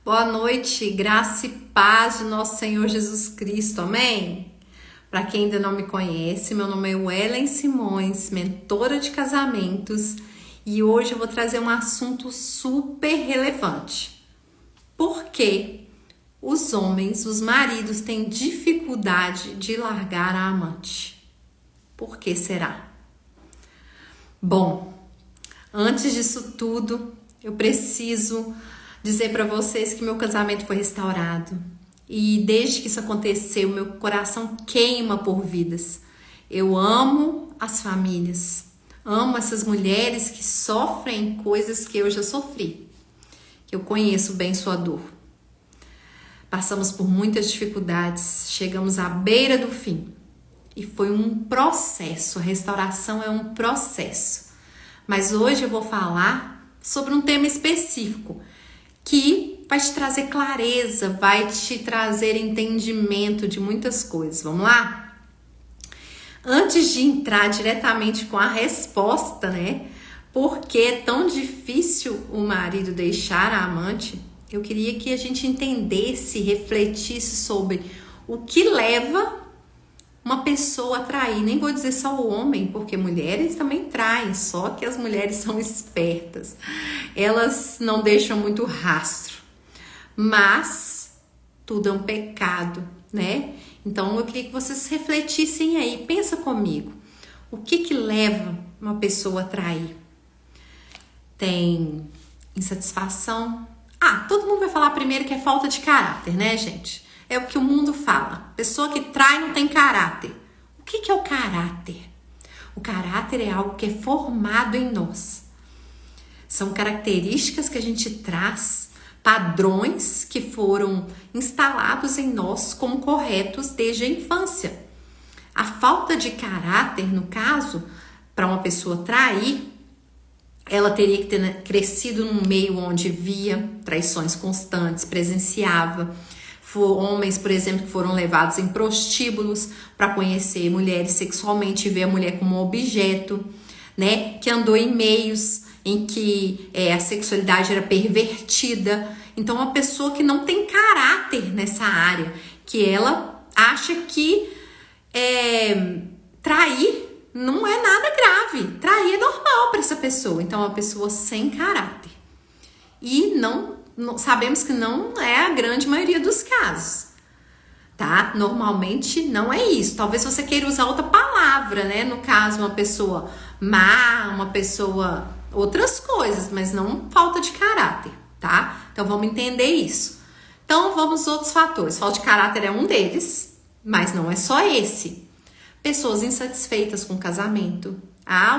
Boa noite, graça e paz de nosso Senhor Jesus Cristo, amém? Para quem ainda não me conhece, meu nome é Wellen Simões, mentora de casamentos, e hoje eu vou trazer um assunto super relevante. Por que os homens, os maridos, têm dificuldade de largar a amante? Por que será? Bom, antes disso tudo, eu preciso dizer para vocês que meu casamento foi restaurado. E desde que isso aconteceu, meu coração queima por vidas. Eu amo as famílias. Amo essas mulheres que sofrem coisas que eu já sofri. Que eu conheço bem sua dor. Passamos por muitas dificuldades. Chegamos à beira do fim. E foi um processo. A restauração é um processo. Mas hoje eu vou falar sobre um tema específico que vai te trazer clareza, vai te trazer entendimento de muitas coisas. Vamos lá? Antes de entrar diretamente com a resposta, né? Por que é tão difícil o marido deixar a amante? Eu queria que a gente entendesse, refletisse sobre o que leva uma pessoa a trair. Nem vou dizer só o homem, porque mulheres também traem, só que as mulheres são espertas. Elas não deixam muito rastro. Mas tudo é um pecado, né? Então eu queria que vocês refletissem aí. Pensa comigo. O que leva uma pessoa a trair? Tem insatisfação. Todo mundo vai falar primeiro que é falta de caráter, né, gente? É o que o mundo fala. Pessoa que trai não tem caráter. O que é o caráter? O caráter é algo que é formado em nós. São características que a gente traz, padrões que foram instalados em nós como corretos desde a infância. A falta de caráter, no caso, para uma pessoa trair, ela teria que ter crescido num meio onde via traições constantes, presenciava. Homens, por exemplo, que foram levados em prostíbulos para conhecer mulheres sexualmente e ver a mulher como um objeto, né? Que andou em meios em que a sexualidade era pervertida. Então, uma pessoa que não tem caráter nessa área, que ela acha que trair não é nada grave. Trair é normal para essa pessoa. Então, é uma pessoa sem caráter. E sabemos que não é a grande maioria dos casos, tá? Normalmente não é isso. Talvez você queira usar outra palavra, né? No caso, uma pessoa má, uma pessoa... outras coisas, mas não falta de caráter, tá? Então, vamos entender isso. Então, vamos aos outros fatores. Falta de caráter é um deles, mas não é só esse. Pessoas insatisfeitas com o casamento.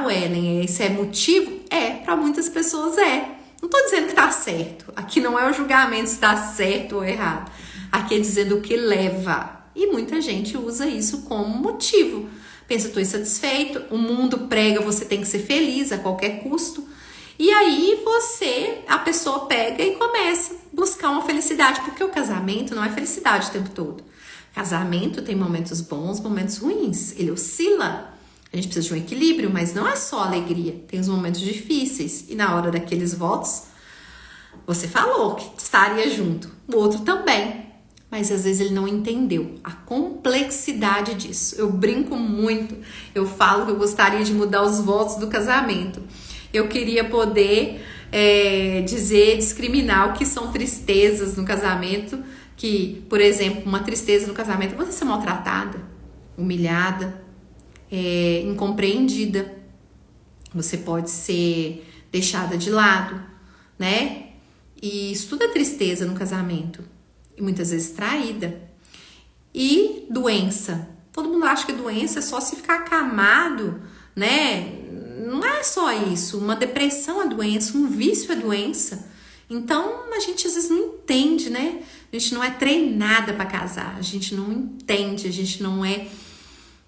Wellen, esse é motivo? Para muitas pessoas é. Não tô dizendo que tá certo. Aqui não é o julgamento se tá certo ou errado. Aqui é dizendo o que leva. E muita gente usa isso como motivo. Pensa, tô insatisfeito, o mundo prega, você tem que ser feliz a qualquer custo. E aí a pessoa pega e começa a buscar uma felicidade. Porque o casamento não é felicidade o tempo todo. Casamento tem momentos bons, momentos ruins. Ele oscila. A gente precisa de um equilíbrio, mas não é só alegria. Tem os momentos difíceis. E na hora daqueles votos, você falou que estaria junto. O outro também. Mas às vezes ele não entendeu a complexidade disso. Eu brinco muito. Eu falo que eu gostaria de mudar os votos do casamento. Eu queria poder discriminar o que são tristezas no casamento. Que, por exemplo, uma tristeza no casamento é você ser maltratada, humilhada, incompreendida, você pode ser deixada de lado, né? E isso tudo é tristeza no casamento, e muitas vezes traída. E doença, todo mundo acha que doença é só se ficar acamado, né? Não é só isso, uma depressão é doença, um vício é doença. Então a gente às vezes não entende, né? A gente não é treinada para casar, a gente não entende, a gente não é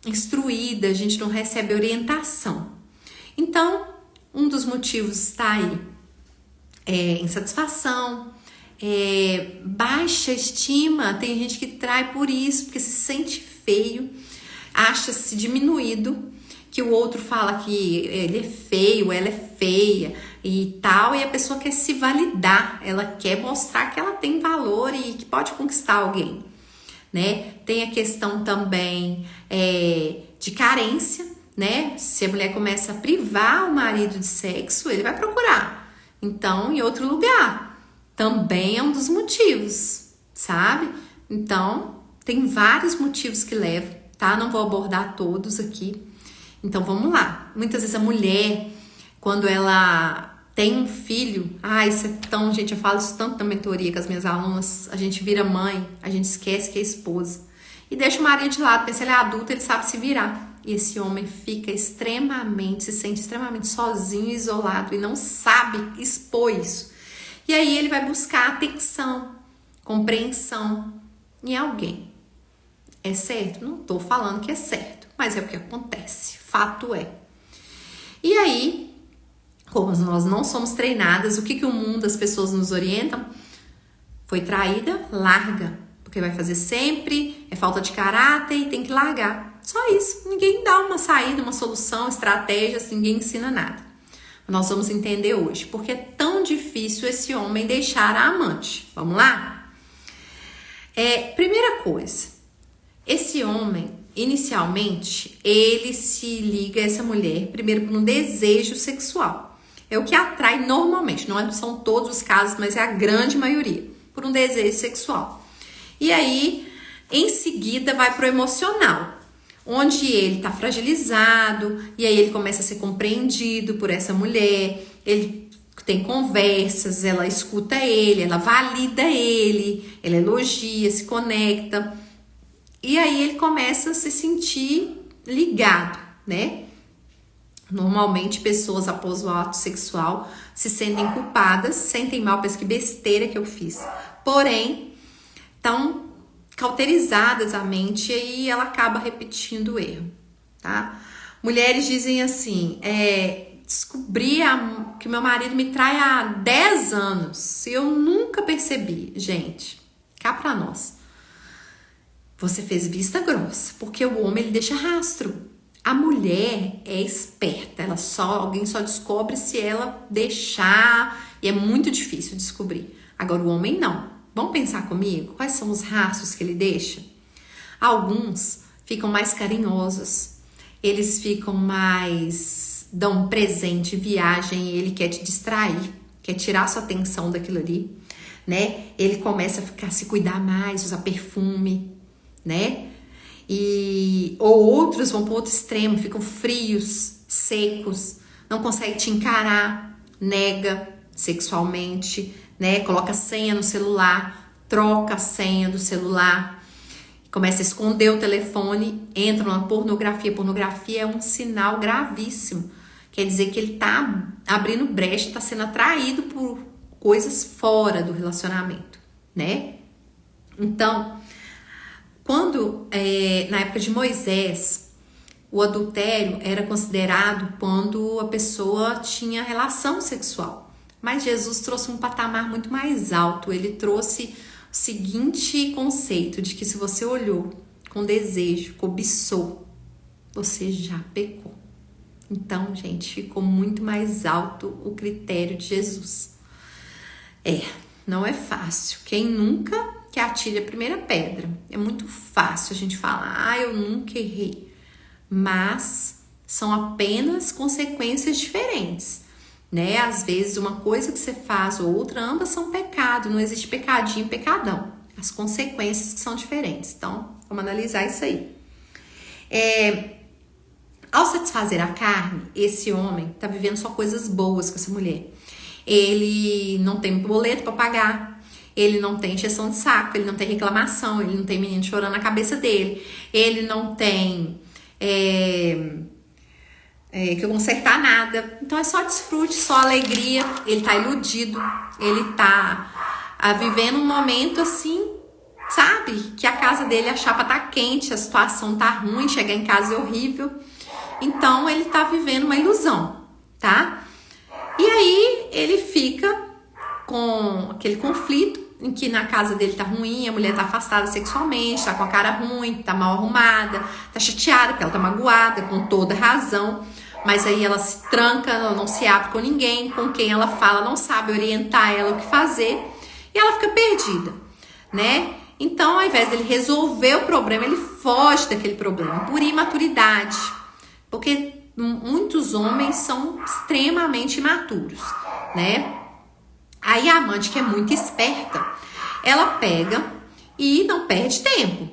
instruída, a gente não recebe orientação. Então, um dos motivos está aí. Insatisfação, baixa estima. Tem gente que trai por isso, porque se sente feio, acha-se diminuído, que o outro fala que ele é feio, ela é feia, e tal, e a pessoa quer se validar, ela quer mostrar que ela tem valor e que pode conquistar alguém, né? Tem a questão também de carência, né? Se a mulher começa a privar o marido de sexo, ele vai procurar, então, em outro lugar. Também é um dos motivos, sabe? Então, tem vários motivos que levam, tá? Não vou abordar todos aqui. Então, vamos lá. Muitas vezes a mulher, quando ela tem um filho, isso é tão, gente, eu falo isso tanto na mentoria com as minhas alunas, a gente vira mãe, a gente esquece que é esposa. E deixa o marido de lado, pensa, ele é adulto, ele sabe se virar. E esse homem fica se sente extremamente sozinho, isolado e não sabe expor isso. E aí ele vai buscar atenção, compreensão em alguém. É certo? Não tô falando que é certo, mas é o que acontece. Fato é. E aí, como nós não somos treinadas, o que o mundo, as pessoas nos orientam? Foi traída, larga. Porque vai fazer sempre, é falta de caráter e tem que largar. Só isso. Ninguém dá uma saída, uma solução, estratégias, ninguém ensina nada. Nós vamos entender hoje porque é tão difícil esse homem deixar a amante. Vamos lá? Primeira coisa, esse homem, inicialmente, ele se liga a essa mulher, primeiro por um desejo sexual. É o que atrai normalmente, não são todos os casos, mas é a grande maioria, por um desejo sexual. E aí, em seguida, vai pro emocional, onde ele tá fragilizado, e aí ele começa a ser compreendido por essa mulher, ele tem conversas, ela escuta ele, ela valida ele, ela elogia, se conecta, e aí ele começa a se sentir ligado, né? Normalmente, pessoas após o ato sexual se sentem culpadas, sentem mal, pensam que besteira que eu fiz. Porém, estão cauterizadas a mente e aí ela acaba repetindo o erro, tá? Mulheres dizem assim, descobri que meu marido me trai há 10 anos e eu nunca percebi. Gente, cá pra nós. Você fez vista grossa, porque o homem ele deixa rastro. A mulher é esperta, alguém só descobre se ela deixar, e é muito difícil descobrir. Agora o homem não. Vamos pensar comigo? Quais são os rastros que ele deixa? Alguns ficam mais carinhosos, eles ficam mais, dão um presente, viagem, ele quer te distrair, quer tirar sua atenção daquilo ali, né? Ele começa a se cuidar mais, usar perfume, né? Ou outros vão para o outro extremo, ficam frios, secos, não conseguem te encarar, nega sexualmente, né? Coloca senha no celular, troca a senha do celular, começa a esconder o telefone, entra na pornografia. Pornografia é um sinal gravíssimo. Quer dizer que ele tá abrindo brecha, tá sendo atraído por coisas fora do relacionamento, né? Então, quando, na época de Moisés, o adultério era considerado quando a pessoa tinha relação sexual. Mas Jesus trouxe um patamar muito mais alto. Ele trouxe o seguinte conceito de que se você olhou com desejo, cobiçou, você já pecou. Então, gente, ficou muito mais alto o critério de Jesus. Não é fácil. Quem nunca que atire a primeira pedra. É muito fácil a gente falar, eu nunca errei. Mas são apenas consequências diferentes. Né? Às vezes uma coisa que você faz ou outra, ambas são pecado, não existe pecadinho e pecadão. As consequências que são diferentes. Então, vamos analisar isso aí. Ao satisfazer a carne, esse homem tá vivendo só coisas boas com essa mulher. Ele não tem boleto para pagar, ele não tem encheção de saco, ele não tem reclamação, ele não tem menino chorando na cabeça dele, ele não tem que consertar nada. Então é só desfrute, só alegria. Ele tá iludido, ele tá vivendo um momento assim, sabe? Que a casa dele, a chapa tá quente, a situação tá ruim, chegar em casa é horrível. Então ele tá vivendo uma ilusão, tá? E aí ele fica com aquele conflito em que na casa dele tá ruim, a mulher tá afastada sexualmente, tá com a cara ruim, tá mal arrumada, tá chateada porque ela tá magoada, com toda razão. mas aí ela se tranca, ela não se abre com ninguém, com quem ela fala não sabe orientar ela o que fazer, e ela fica perdida, né? Então, ao invés dele resolver o problema, ele foge daquele problema por imaturidade, porque muitos homens são extremamente imaturos, né? Aí a amante, que é muito esperta, ela pega e não perde tempo.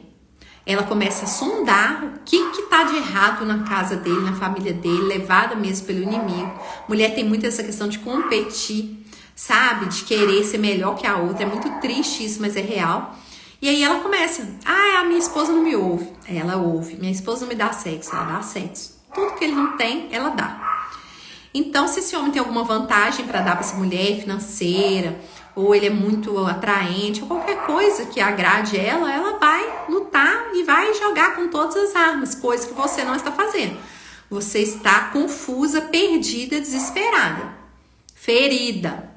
Ela começa a sondar o que tá de errado na casa dele, na família dele, levada mesmo pelo inimigo. Mulher tem muito essa questão de competir, sabe? De querer ser melhor que a outra. É muito triste isso, mas é real. E aí ela começa, a minha esposa não me ouve. Ela ouve. Minha esposa não me dá sexo, ela dá sexo. Tudo que ele não tem, ela dá. Então, se esse homem tem alguma vantagem para dar para essa mulher, financeira, ou ele é muito atraente, ou qualquer coisa que agrade ela, ela vai lutar e vai jogar com todas as armas, coisa que você não está fazendo. Você está confusa, perdida, desesperada, ferida.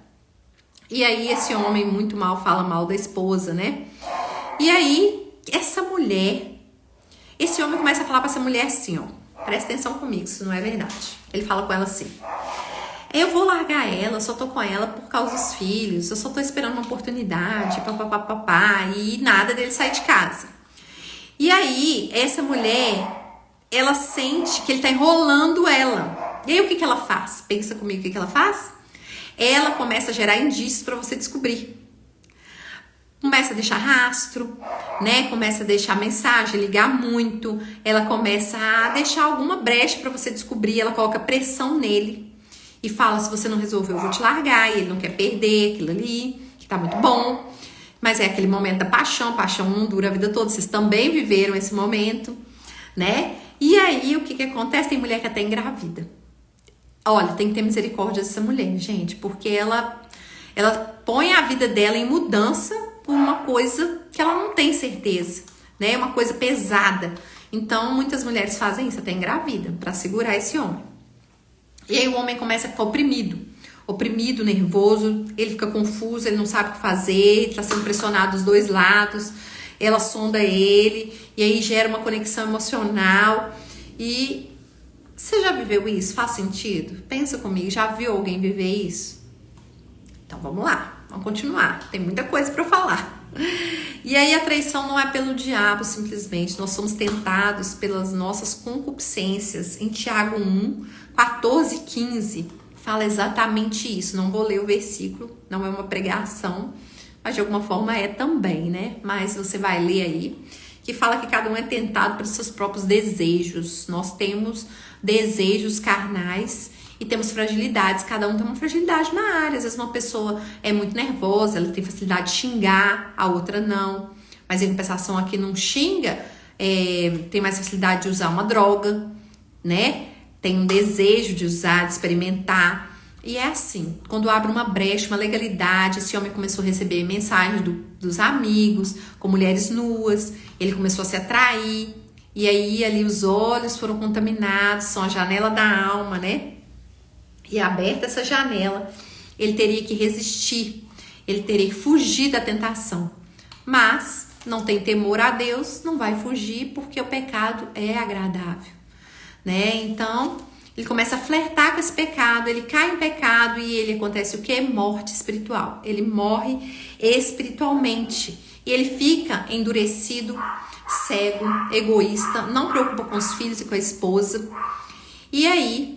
E aí esse homem muito mal fala mal da esposa, né? E aí essa mulher, esse homem começa a falar para essa mulher assim, ó. Presta atenção comigo, isso não é verdade. Ele fala com ela assim: eu vou largar ela, eu só tô com ela por causa dos filhos, eu só tô esperando uma oportunidade, papapá, e nada dele sair de casa. E aí, essa mulher, ela sente que ele tá enrolando ela. E aí, o que ela faz? Pensa comigo o que ela faz? Ela começa a gerar indícios para você descobrir. Começa a deixar rastro, né? Começa a deixar mensagem, ligar muito. Ela começa a deixar alguma brecha para você descobrir. Ela coloca pressão nele e fala: se você não resolver, eu vou te largar. E ele não quer perder aquilo ali, que tá muito bom. Mas é aquele momento da paixão. Paixão não dura a vida toda. Vocês também viveram esse momento, né? E aí, o que acontece? Tem mulher que até engravida. Olha, tem que ter misericórdia dessa mulher, gente. Porque ela põe a vida dela em mudança por uma coisa que ela não tem certeza, né? Uma coisa pesada. Então, muitas mulheres fazem isso, até engravida, para segurar esse homem. E aí o homem começa a ficar oprimido, nervoso, ele fica confuso, ele não sabe o que fazer, tá sendo pressionado dos dois lados, ela sonda ele, e aí gera uma conexão emocional. E você já viveu isso? Faz sentido? Pensa comigo, já viu alguém viver isso? Então vamos lá. Vamos continuar, tem muita coisa para eu falar. E aí a traição não é pelo diabo simplesmente, nós somos tentados pelas nossas concupiscências. Em Tiago 1, 14 e 15 fala exatamente isso. Não vou ler o versículo, não é uma pregação, mas de alguma forma é também, né? Mas você vai ler aí, que fala que cada um é tentado pelos seus próprios desejos. Nós temos desejos carnais e temos fragilidades, cada um tem uma fragilidade na área. Às vezes uma pessoa é muito nervosa, ela tem facilidade de xingar, a outra não. Mas em compensação, aqui não xinga, tem mais facilidade de usar uma droga, né? Tem um desejo de usar, de experimentar. E é assim, quando abre uma brecha, uma legalidade, esse homem começou a receber mensagens dos amigos, com mulheres nuas, ele começou a se atrair, e aí ali os olhos foram contaminados, são a janela da alma, né? E aberta essa janela, ele teria que resistir, ele teria que fugir da tentação. Mas não tem temor a Deus, não vai fugir, porque o pecado é agradável, né? Então, ele começa a flertar com esse pecado, ele cai em pecado e ele acontece o que? Morte espiritual. Ele morre espiritualmente e ele fica endurecido, cego, egoísta, não preocupa com os filhos e com a esposa. E aí,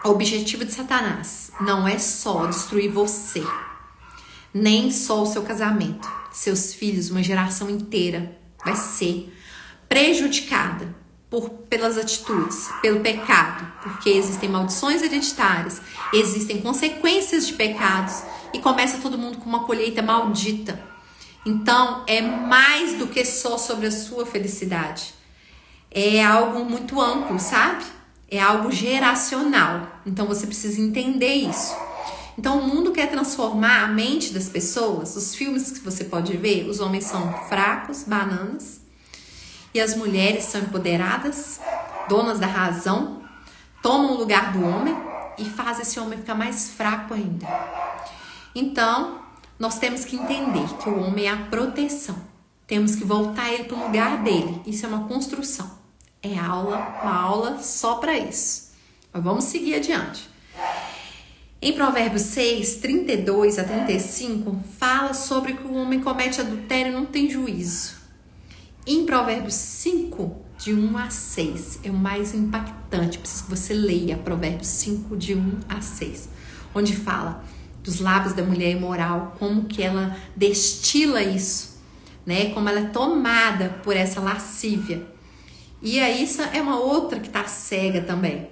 o objetivo de Satanás não é só destruir você, nem só o seu casamento. Seus filhos, uma geração inteira, vai ser prejudicada pelas atitudes, pelo pecado, porque existem maldições hereditárias, existem consequências de pecados e começa todo mundo com uma colheita maldita. Então, é mais do que só sobre a sua felicidade. É algo muito amplo, sabe? É algo geracional. Então você precisa entender isso. Então o mundo quer transformar a mente das pessoas. Os filmes que você pode ver, os homens são fracos, bananas, e as mulheres são empoderadas, donas da razão, tomam o lugar do homem e fazem esse homem ficar mais fraco ainda. Então nós temos que entender que o homem é a proteção. Temos que voltar ele para o lugar dele. Isso é uma construção. É uma aula só para isso. Mas vamos seguir adiante. Em Provérbios 6, 32 a 35, fala sobre que o homem comete adultério e não tem juízo. Em Provérbios 5, de 1 a 6, é o mais impactante. Preciso que você leia Provérbios 5, de 1 a 6, onde fala dos lábios da mulher imoral, como que ela destila isso, né? Como ela é tomada por essa lascívia. E aí, isso é uma outra que tá cega também.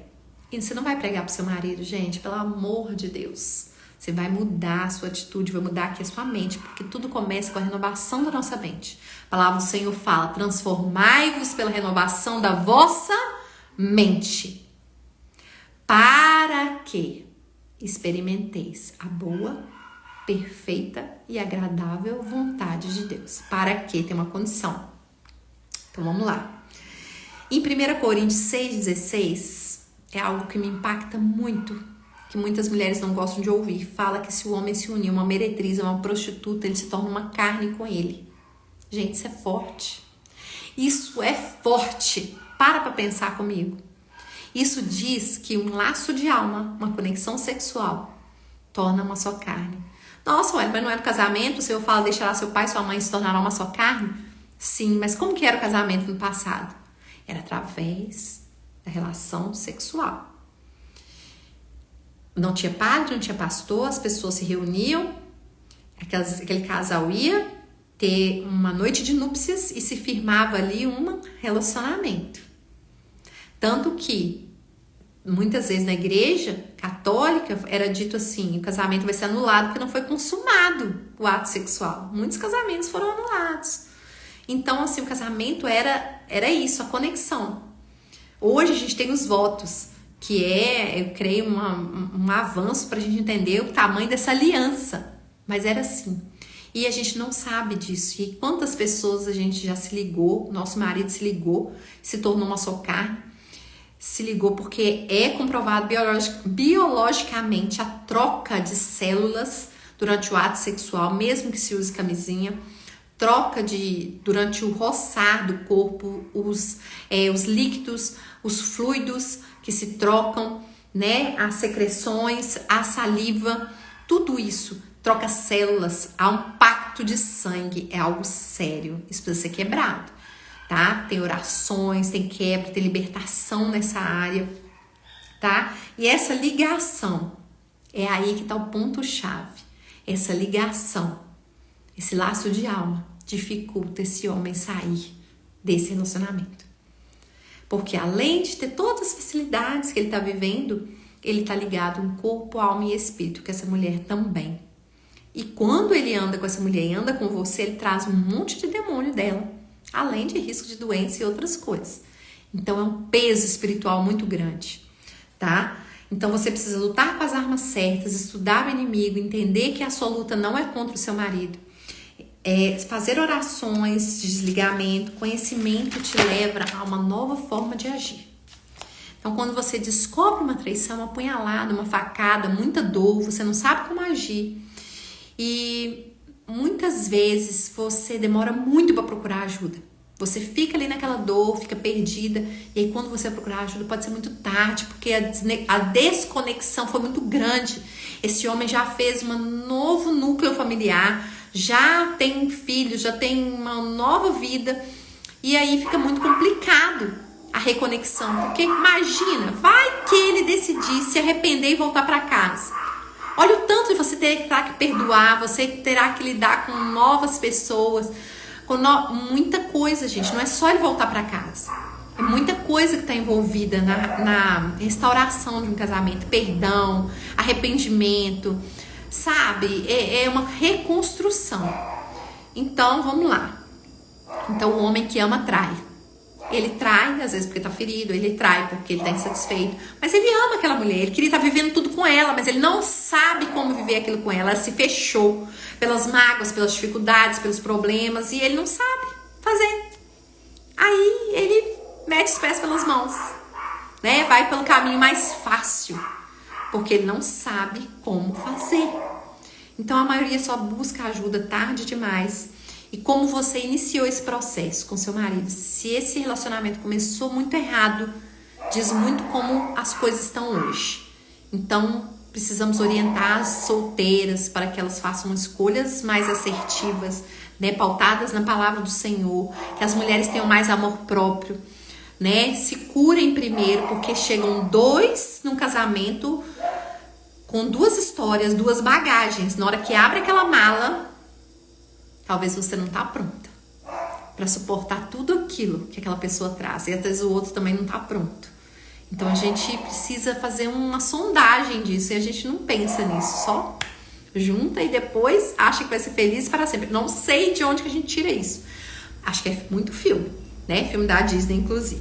E você não vai pregar pro seu marido, gente, pelo amor de Deus. Você vai mudar a sua atitude, vai mudar aqui a sua mente, porque tudo começa com a renovação da nossa mente. A palavra do Senhor fala: transformai-vos pela renovação da vossa mente, para que experimenteis a boa, perfeita e agradável vontade de Deus. Para que? Tem uma condição. Então vamos lá. Em 1 Coríntios 6,16, é algo que me impacta muito, que muitas mulheres não gostam de ouvir. Fala que se o homem se unir a uma meretriz, a uma prostituta, ele se torna uma carne com ele. Gente, isso é forte. Isso é forte. Para pensar comigo. Isso diz que um laço de alma, uma conexão sexual, torna uma só carne. Nossa, ué, mas não é no casamento? O Senhor fala: deixará seu pai e sua mãe se tornarão uma só carne? Sim, mas como que era o casamento no passado? Era através da relação sexual. Não tinha padre, não tinha pastor, as pessoas se reuniam, aquele casal ia ter uma noite de núpcias e se firmava ali um relacionamento. Tanto que, muitas vezes na igreja católica, era dito assim: o casamento vai ser anulado porque não foi consumado o ato sexual. Muitos casamentos foram anulados. Então, assim, o casamento era isso, a conexão. Hoje a gente tem os votos, que eu creio, um avanço para a gente entender o tamanho dessa aliança. Mas era assim. E a gente não sabe disso. E quantas pessoas a gente já se ligou, nosso marido se ligou, se tornou uma só carne, se ligou porque é comprovado biologicamente a troca de células durante o ato sexual, mesmo que se use camisinha, durante o roçar do corpo, os líquidos, os fluidos que se trocam, né? As secreções, a saliva, tudo isso troca células, há um pacto de sangue, é algo sério, isso precisa ser quebrado, tá? Tem orações, tem quebra, tem libertação nessa área, tá? E essa ligação, é aí que tá o ponto-chave, essa ligação, esse laço de alma, dificulta esse homem sair desse relacionamento. Porque além de ter todas as facilidades que ele está vivendo, ele está ligado em corpo, alma e espírito, com essa mulher também. E quando ele anda com essa mulher e anda com você, ele traz um monte de demônio dela, além de risco de doença e outras coisas. Então é um peso espiritual muito grande, tá? Então você precisa lutar com as armas certas, estudar o inimigo, entender que a sua luta não é contra o seu marido. Fazer orações de desligamento, conhecimento te leva a uma nova forma de agir. Então, quando você descobre uma traição, uma apunhalada, uma facada, muita dor, você não sabe como agir. E muitas vezes você demora muito para procurar ajuda. Você fica ali naquela dor, fica perdida. E aí, quando você vai procurar ajuda, pode ser muito tarde, porque a desconexão foi muito grande. Esse homem já fez um novo núcleo familiar, já tem filho, já tem uma nova vida, e aí fica muito complicado a reconexão, porque imagina, vai que ele decidir se arrepender e voltar para casa. Olha o tanto de você terá que perdoar, você terá que lidar com novas pessoas, com muita coisa, gente. Não é só ele voltar para casa, é muita coisa que está envolvida na restauração de um casamento, perdão, arrependimento, sabe? É uma reconstrução. Então, vamos lá. Então, o homem que ama trai. Ele trai, às vezes porque tá ferido, ele trai porque ele tá insatisfeito. Mas ele ama aquela mulher, ele queria estar vivendo tudo com ela, mas ele não sabe como viver aquilo com ela. Ela se fechou pelas mágoas, pelas dificuldades, pelos problemas, e ele não sabe fazer. Aí, ele mete os pés pelas mãos, né? Vai pelo caminho mais fácil, porque ele não sabe como fazer. Então a maioria só busca ajuda tarde demais. E como você iniciou esse processo com seu marido? Se esse relacionamento começou muito errado, diz muito como as coisas estão hoje. Então, precisamos orientar as solteiras para que elas façam escolhas mais assertivas, né, pautadas na palavra do Senhor, que as mulheres tenham mais amor próprio, né, se curem primeiro, porque chegam dois num casamento com duas histórias, duas bagagens. Na hora que abre aquela mala, talvez você não tá pronta para suportar tudo aquilo que aquela pessoa traz, e às vezes o outro também não tá pronto. Então a gente precisa fazer uma sondagem disso, e a gente não pensa nisso, só junta e depois acha que vai ser feliz para sempre. Não sei de onde que a gente tira isso. Acho que é muito filme, né? Filme da Disney, inclusive.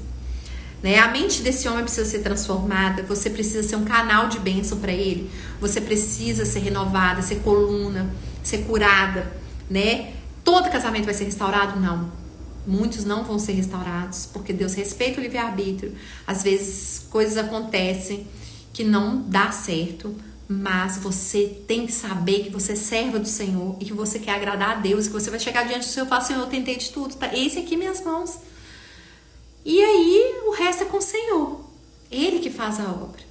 Né? A mente desse homem precisa ser transformada, você precisa ser um canal de bênção para ele, você precisa ser renovada, ser coluna, ser curada, né? Todo casamento vai ser restaurado? Não. Muitos não vão ser restaurados, porque Deus respeita o livre-arbítrio. Às vezes coisas acontecem que não dá certo, mas você tem que saber que você é serva do Senhor e que você quer agradar a Deus, que você vai chegar diante do Senhor e falar: Senhor, eu tentei de tudo, tá esse aqui minhas mãos. E aí o resto é com o Senhor, Ele que faz a obra.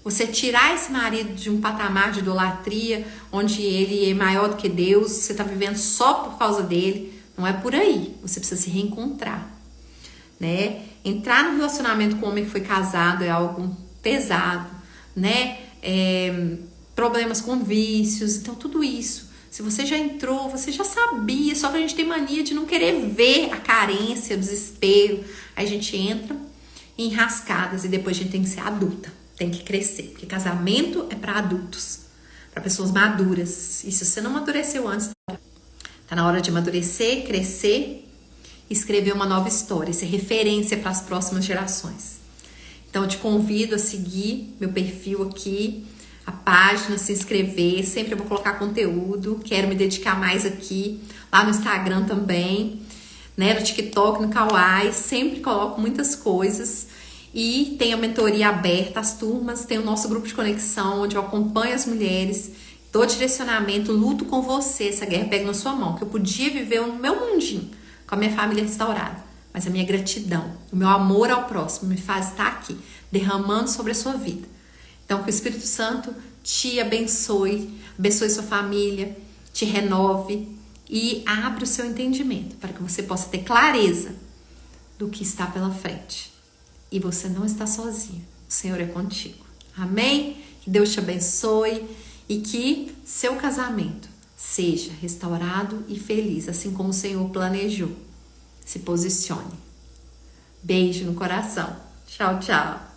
Você tirar esse marido de um patamar de idolatria, onde ele é maior do que Deus, você está vivendo só por causa dele. Não é por aí, você precisa se reencontrar, né? Entrar no relacionamento com um homem que foi casado é algo pesado, né? Problemas com vícios, então tudo isso. Se você já entrou, você já sabia, só que a gente tem mania de não querer ver a carência, o desespero. Aí a gente entra em enrascadas e depois a gente tem que ser adulta, tem que crescer, porque casamento é para adultos, para pessoas maduras. E se você não amadureceu antes, tá na hora de amadurecer, crescer e escrever uma nova história, ser referência para as próximas gerações. Então eu te convido a seguir meu perfil aqui, a página, se inscrever, sempre eu vou colocar conteúdo, quero me dedicar mais aqui, lá no Instagram também, né, no TikTok, no Kawaii, sempre coloco muitas coisas. E tem a mentoria aberta, as turmas, tem o nosso grupo de conexão, onde eu acompanho as mulheres, dou direcionamento, luto com você, essa guerra pega na sua mão, que eu podia viver o meu mundinho, com a minha família restaurada, mas a minha gratidão, o meu amor ao próximo me faz estar aqui, derramando sobre a sua vida. Então que o Espírito Santo te abençoe, abençoe sua família, te renove e abra o seu entendimento, para que você possa ter clareza do que está pela frente. E você não está sozinho, o Senhor é contigo. Amém? Que Deus te abençoe e que seu casamento seja restaurado e feliz, assim como o Senhor planejou. Se posicione. Beijo no coração. Tchau, tchau.